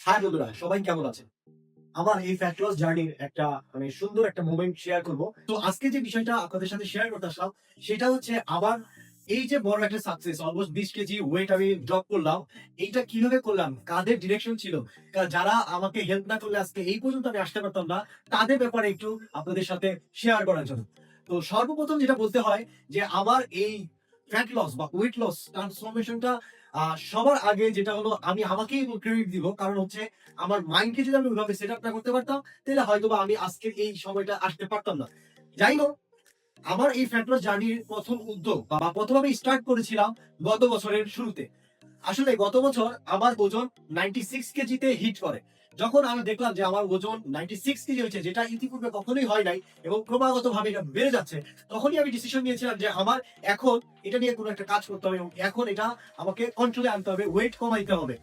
High বন্ধুরা, সবাই কেমন আছেন? আমার এই ফ্যাট লস জার্নির একটা সুন্দর একটা মোমেন্ট শেয়ার করব। তো আজকে যে বিষয়টা আপনাদের সাথে শেয়ার করতে আসলাম সেটা হচ্ছে আমার এই যে বড় একটা সাকসেস, অলমোস্ট 20 কেজি ওয়েট আমি ড্রপ করলাম। এইটা কিভাবে করলাম? কাদের ডিরেকশন ছিল? যারা আমাকে হেল্প না করলে আজকে এই পর্যন্ত আমি আসতে পারতাম না, তাদের ব্যাপারে একটু আপনাদের সাথে শেয়ার করার জন্য। তো সর্বপ্রথম যেটা বলতে হয় যে আমার এই ফ্যাট লস বা ওয়েট লস ট্রান্সফরমেশনটা সবার আগে যেটা হলো আমি আমাকেই ক্রেডিট দিব। কারণ হচ্ছে আমার মাইন্ডকে যদি আমি ওইভাবে সেট আপ না করতে পারতাম, তাহলে হয়তোবা আমি আজকের এই সময়টা আসতে পারতাম না। যাই হোক, আমার এই ফ্যাট লস জার্নির প্রথম উদ্যোগ বা প্রথম আমি স্টার্ট করেছিলাম গত বছরের শুরুতে। আসলে গত বছর আমার ওজন 96 কেজিতে হিট করে। যখন আমি দেখলাম যে আমার ওজন 96 কেজি হয়েছে, যেটা ইতিপূর্বে কখনোই হয় নাই এবং ক্রমাগতভাবে এটা বেড়ে যাচ্ছে, তখনই আমি ডিসিশন নিয়েছিলাম যে আমার এখন এটা নিয়ে কোনো একটা কাজ করতে হবে এবং এখন এটা আমাকে কন্ট্রোলে আনতে হবে, ওয়েট কমাইতে হবে।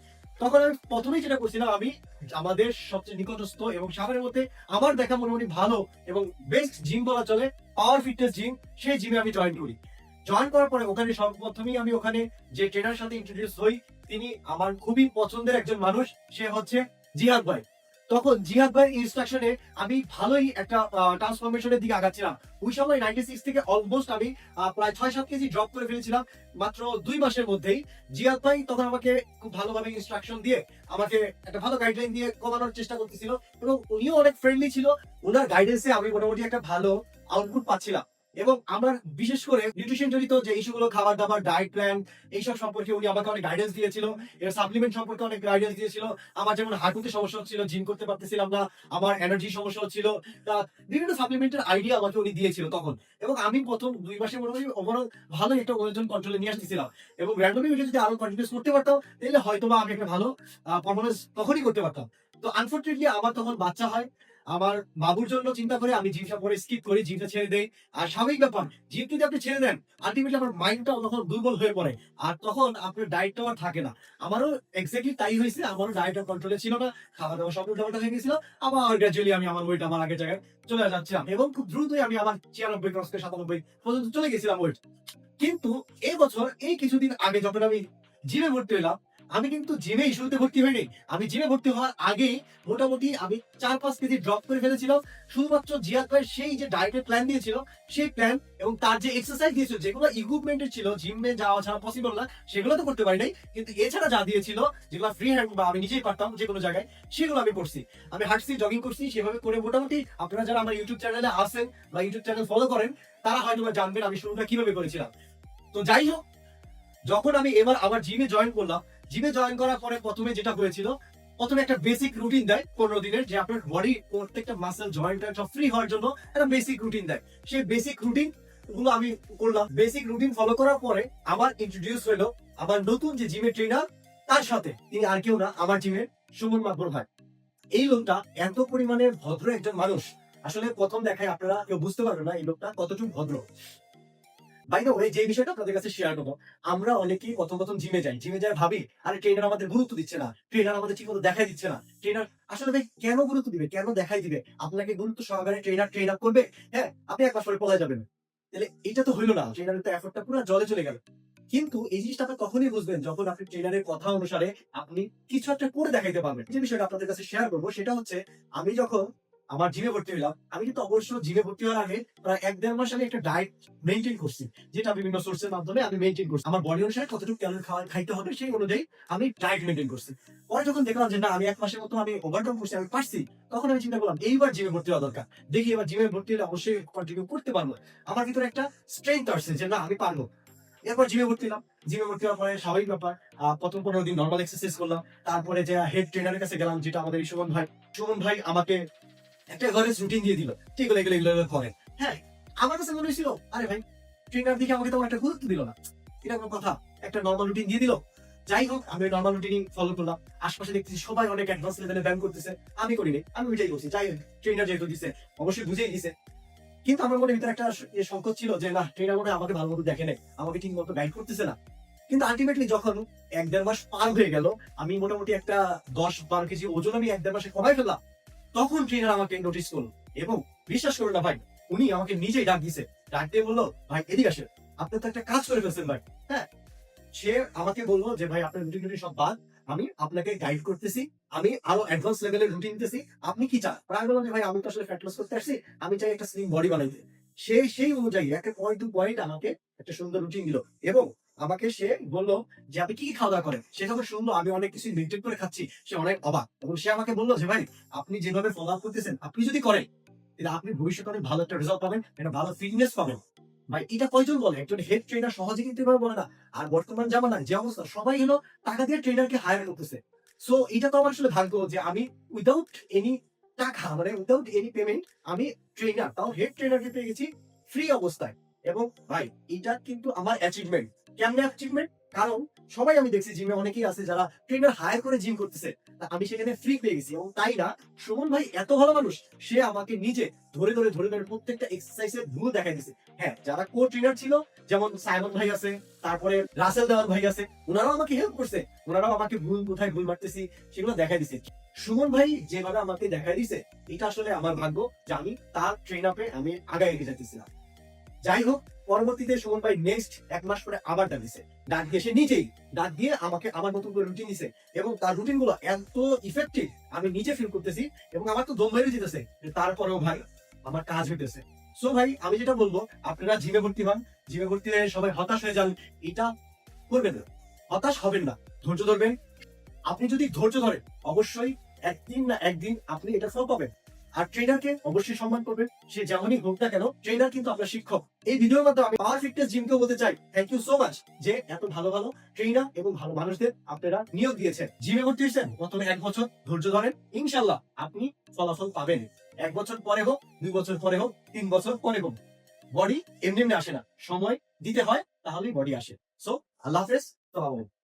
তখন আমি প্রথমেই যেটা করছিলাম, আমি আমাদের সবচেয়ে নিকটস্থ এবং সাভারের মধ্যে আমার দেখা মোটামুটি ভালো এবং বেস্ট জিম বলা চলে, পাওয়ার ফিটনেস জিম, সেই জিমে আমি জয়েন করি। জয়েন করার পরে ওখানে সর্বপ্রথমেই আমি ওখানে যে ট্রেনার সাথে ইন্ট্রোডিউস হই, তিনি আমার খুবই পছন্দের একজন মানুষ। সে হচ্ছে জিহাদ ভাই। তখন জিহাদ ভাইয়ের ইনস্ট্রাকশনে আমি ভালোই একটা ট্রান্সফরমেশনের দিকে আগাচ্ছিলাম। ওই সময় 96 থেকে অলমোস্ট আমি প্রায় 6-7 কেজি ড্রপ করে ফেলেছিলাম মাত্র 2 মাসের মধ্যেই। জিহাদ ভাই তখন আমাকে খুব ভালোভাবে ইনস্ট্রাকশন দিয়ে আমাকে একটা ভালো গাইডলাইন দিয়ে কমানোর চেষ্টা করতেছিল এবং উনিও অনেক ফ্রেন্ডলি ছিল। উনার গাইডেন্সে আমি মোটামুটি একটা ভালো আউটপুট পাচ্ছিলাম। এবং আমার বিশেষ করে নিউট্রিশন জনিত যে ইস্যুগুলো, খাবার দাবার, ডায়েট প্ল্যান, এইসব সম্পর্কে উনি আমাকে অনেক গাইডেন্স দিয়েছিল। এর সাপ্লিমেন্ট সম্পর্কে অনেক গাইডেন্স দিয়েছিল। আমার যেমন হাঁটুতে সমস্যা হচ্ছিল, জিম করতে পারতেছিলাম না, আমার এনার্জি সমস্যা হচ্ছিল, বিভিন্ন সাপ্লিমেন্টের আইডিয়া আমাকে উনি দিয়েছিল তখন। এবং আমি প্রথম 2 মাসে মোটামুটি ওভারঅল ভালো একটা ওজন কন্ট্রোলে নিয়ে আসতেছিলাম এবং র্যান্ডমলি ওইটা যদি আরো কন্টিনিউস করতে পারতাম, তাহলে হয়তোবা আমি একটা ভালো পারফরমেন্স তখনই করতে পারতাম। তো আনফরচুনেটলি আমার তখন বাচ্চা হয়। আমার বাবুর জন্য চিন্তা করে আমি জিমটা পরে স্কিপ করি, জিমটা ছেড়ে দেই। আর স্বাভাবিক ব্যাপার, জিম যদি আপনি ছেড়ে দেন, আলটিমেটলি আমার মাইন্ডটাও তখন দুর্বল হয়ে পড়ে। আর তখন আপনার ডায়েটটাও আর থাকে না। আমারও এক্সাক্টলি তাই হয়েছে। আমারও ডায়েট আর কন্ট্রোলে ছিল না। খাওয়া দাওয়া সব উল্টাপাল্টা হয়ে গেছিল। আবার গ্র্যাজুয়ালি আমি আমার ওয়েট আমার আগের জায়গায় চলে যাচ্ছিলাম এবং খুব দ্রুতই আমি আমার 96 ক্রস করে 97 পর্যন্ত চলে গেছিলাম ওয়েট। কিন্তু এবছর এই কিছুদিন আগে যখন আমি জিমে ভর্তি হলাম, আমি কিন্তু জিমে শুরুতে ভর্তি হইনি। আমি জিমে ভর্তি হওয়ার আগেই মোটামুটি আমি 4-5 কেজি ড্রপ করে ফেলেছিলাম। শুধুমাত্র জিয়াদ ভাই সেই যে ডায়েটের প্ল্যান দিয়েছিল, সেই প্ল্যান এবং তার যে এক্সারসাইজ দিয়েছিল, যেগুলো ইকুইপমেন্টের ছিল, জিমে যাওয়া ছাড়া পসিবল না, সেগুলো তো করতে পারি নাই। কিন্তু এছাড়া যা দিয়েছিল, যেগুলো ফ্রি হ্যান্ড বা আমি নিজেই পারতাম যেকোনো জায়গায়, সেগুলো আমি করছি। আমি হাঁটছি, জগিং করছি, সেভাবে করে মোটামুটি আপনারা যারা আমার ইউটিউব চ্যানেলে আছেন বা ইউটিউব চ্যানেল ফলো করেন, তারা হয়তো জানবেন আমি শুরুটা কিভাবে করেছিলাম। তো যাই হোক, যখন আমি এবার আবার জিমে জয়েন করলাম, জিমে জয়েন করার পরে প্রথমে যেটা হয়েছিল, প্রথমে একটা বেসিক রুটিন দেয় 15 দিনের, যে আপনার বডি প্রত্যেকটা মাসেল জয়েন্ট সব ফ্রি হওয়ার জন্য একটা বেসিক রুটিন দেয়। সেই বেসিক রুটিন গুলো আমি করলাম। বেসিক রুটিন ফলো করার পরে আমার ইন্ট্রোডিউস হলো আমার নতুন যে জিমের ট্রেনার, তার সাথে। তিনি আর কেউ না, আমার জিমের সুমন মাকবর ভাই। এই লোকটা এত পরিমাণে ভদ্র একজন মানুষ, আসলে প্রথম দেখায় আপনারা কেউ বুঝতে পারবেন না এই লোকটা কতটুকু ভদ্র। বাই দ্য ওয়ে, যে বিষয়টা আপনাদের কাছে শেয়ার করবো, আমরা অনেকেই প্রথম প্রথম জিমে যাই, জিমে যাই ভাবি আরে ট্রেনার আমাদের গুরুত্ব দিচ্ছে না, ট্রেনার আমাদের ঠিক মতো দেখাই দিচ্ছে না। ট্রেনার আসলে ভাই কেন গুরুত্ব দিবে, কেন দেখাই দিবে? আপনাকে গুরুত্ব সহকারে ট্রেনার ট্রেন আপ করবে, হ্যাঁ, আপনি এক মাস পরে পলায় যাবেন। তাহলে এটা তো হইলো না, ট্রেনারের তো এফোর্টটা পুরো জলে চলে গেল। কিন্তু এই জিনিসটা আপনি তখনই বুঝবেন যখন আপনি ট্রেনারের কথা অনুসারে আপনি কিছু একটা করে দেখাইতে পারবেন। যে বিষয়টা আপনাদের কাছে শেয়ার করবো সেটা হচ্ছে, আমি যখন আমার জিমে ভর্তি হইলাম, আমি কিন্তু অবশ্য জিমে ভর্তি হওয়ার আগে প্রায় 1-1.5 মাস আমি একটা ডায়েট মেনটেন করছি, যেটা বিভিন্ন সোর্সের মাধ্যমে আমি মেনটেন করছি। আমার বডি অনুসারে কতটুকু ক্যালোরি খাইতে হবে সেই অনুযায়ী আমি ডায়েট মেনটেন করছি। পরে যখন দেখলাম যে না, আমি 1 মাসের মতো আমি ওভারকাম করছি, আমি পারছি, তখন আমি চিন্তা করলাম এইবার জিমে ভর্তি হওয়া দরকার। দেখি এবার জিমে ভর্তি হলে অবশ্যই কন্টিনিউ করতে পারবো। আমার ভিতরে একটা স্ট্রেংথ আসছে যে না, আমি পারবো। এরপর জিমে ভর্তি হলাম। জিমে ভর্তি হওয়ার পরে স্বাভাবিক ব্যাপার, প্রথম 15 দিন নর্মাল এক্সারসাইজ করলাম। তারপরে যে হেড ট্রেনারের কাছে গেলাম, যেটা আমাদের সুমন ভাই। সুমন ভাই আমাকে একটা এভারেজ রুটিন দিয়ে দিল, ঠিক এগুলো এগুলো এগুলো করেন। হ্যাঁ, আমার কাছে মনে হয়েছিল আরে ভাই, ট্রেনার দিকে আমাকে তেমন একটা গুরুত্ব দিল না, এটা কোনো কথা? একটা নর্মাল রুটিন দিয়ে দিল। যাই হোক, আমি নর্মাল রুটিন ফলো করলাম। আশপাশে দেখতেছি সবাই অনেক অ্যাডভান্স লেভেলে ব্যায়াম করতেছে, আমি করিনি, আমি ওইটাই করছি। যাই হোক, ট্রেনার যেহেতু দিছে, অবশ্যই বুঝেই দিছে। কিন্তু আমার মনে ভিতরে একটা সংকট ছিল যে না, ট্রেনার মনে হয় আমাকে ভালো মতো দেখে নেই, আমাকে ঠিক মতো গাইড করতেছে না। কিন্তু আলটিমেটলি যখন 1-1.5 মাস পার হয়ে গেল, আমি মোটামুটি একটা 10-12 কেজি ওজন আমি 1-1.5 মাসে কমাই ফেললাম। তখন ট্রেনার আমাকে নোটিস করলো এবং বিশ্বাস করো না ভাই, উনি আমাকে নিজেই ডাক দিছে। ডাক দিয়ে বললো, ভাই এদিকে আসেন, আপনি তো একটা কাজ করে ফেলছেন ভাই। হ্যাঁ, সে আমাকে বললো যে ভাই আপনার রুটিন টুটিন সব বাদ, আমি আপনাকে গাইড করতেছি, আমি আরো অ্যাডভান্স লেভেলের রুটিন দিতেছি। আপনি কি চান? প্রায় বললাম যে ভাই আমি তো আসলে ফ্যাট লস করতে আসছি, আমি চাই একটা স্লিম বডি বানাইতে। সে সেই অনুযায়ী একটা পয়েন্ট টু পয়েন্ট আমাকে একটা সুন্দর রুটিন দিল এবং আমাকে সে বলল যে আপনি কি কি খাওয়া দাওয়া করেন। সে যখন শুনলো আমি অনেক কিছু মেনটেন করে খাচ্ছি, সে অনেক অবাক এবং সে আমাকে বললো যে ভাই আপনি যেভাবে ফলো আপ করতেছেন, আপনি যদি করেন এটা আপনি ভবিষ্যতে অনেক ভালো একটা রেজাল্ট পাবেন, একটা ভালো ফিটনেস পাবেন। ভাই এটা কয়জন বলে? একজন হেড ট্রেনার সহজে কিন্তু এভাবে বলে না। আর বর্তমান জামানায় যে অবস্থা, সবাই হলো টাকা দিয়ে ট্রেনারকে হায়ার করতেছে। সো এটা তো আমার আসলে ভাগ্য যে আমি উইদাউট এনি টাকা, মানে উইদাউট এনি পেমেন্ট আমি ট্রেনার, তাও হেড ট্রেনারকে পেয়ে গেছি ফ্রি অবস্থায়। এবং ভাই এটা কিন্তু আমার অ্যাচিভমেন্ট। কেমনে অ্যাচিভমেন্ট? কারণ সবাই আমি দেখছি জিমে অনেকেই আছে যারা ট্রেনার হায়ার করে জিম করতেছে, তা আমি সেখানে ফ্রি পেয়ে গেছি। এবং তাই না, সুমন ভাই এত ভালো মানুষ, সে আমাকে নিজে ধরে ধরে প্রত্যেকটা এক্সারসাইজের ভুল দেখাই দিছে। হ্যাঁ, যারা কো ট্রেনার ছিল, যেমন সাইমন ভাই আছে, তারপরে রাসেল দেওয়াল ভাই আছে, ওনারাও আমাকে হেল্প করছে, ওনারাও আমাকে ভুল কোথায় ভুল মারতেছি সেগুলো দেখাই দিছে। সুমন ভাই যেভাবে আমাকে দেখাই দিছে, এটা আসলে আমার ভাগ্য যে আমি তার ট্রেন আপে আমি আগায় এগিয়ে যাইতেছিলাম। যাই হোক, পরবর্তীতে সুমন ভাই নেক্সট 1 মাস পরে আবার ডাক দিছে। ডাক দিয়ে সে নিজেই ডাক দিয়ে আমাকে আমার নতুন করে রুটিন দিছে এবং তার রুটিন গুলো এত ইফেক্টিভ আমি নিজে ফিল করতেছি এবং আমার তো দম বেড়ে যেতেছে যে তারপরেও ভাই আমার কাজ হইতেছে। সো ভাই আমি যেটা বলবো, আপনারা জিমে ভর্তি হন, জিমে ভর্তি হয়ে সবাই হতাশ হয়ে যান, এটা করবেন না। হতাশ হবেন না, ধৈর্য ধরবেন। আপনি যদি ধৈর্য ধরেন, অবশ্যই একদিন না একদিন আপনি এটা ফল পাবেন। আর ট্রেনারকে অবশ্যই সম্মান করবেন, সে যেমনই হোক না কেন, ট্রেনার কিন্তু আপনার শিক্ষক। এই ভিডিওর মাধ্যমে আমি পাওয়ার ফিটনেস জিমকে বলতে চাই থ্যাংক ইউ সো মাচ যে এত ভালো ভালো ট্রেনার এবং ভালো মানুষদের আপনারা নিয়োগ দিয়েছেন। জিমে ভর্তি হয়েছেন, প্রথমে 1 বছর ধৈর্য ধরেন, ইনশাল্লাহ আপনি ফলাফল পাবেন। 1 বছর পরে হোক, 2 বছর পরে হোক, 3 বছর পরে হোক, বডি এমনি এমনি আসে না, সময় দিতে হয়, তাহলেই বডি আসে। সো আল্লাহ হাফেজ।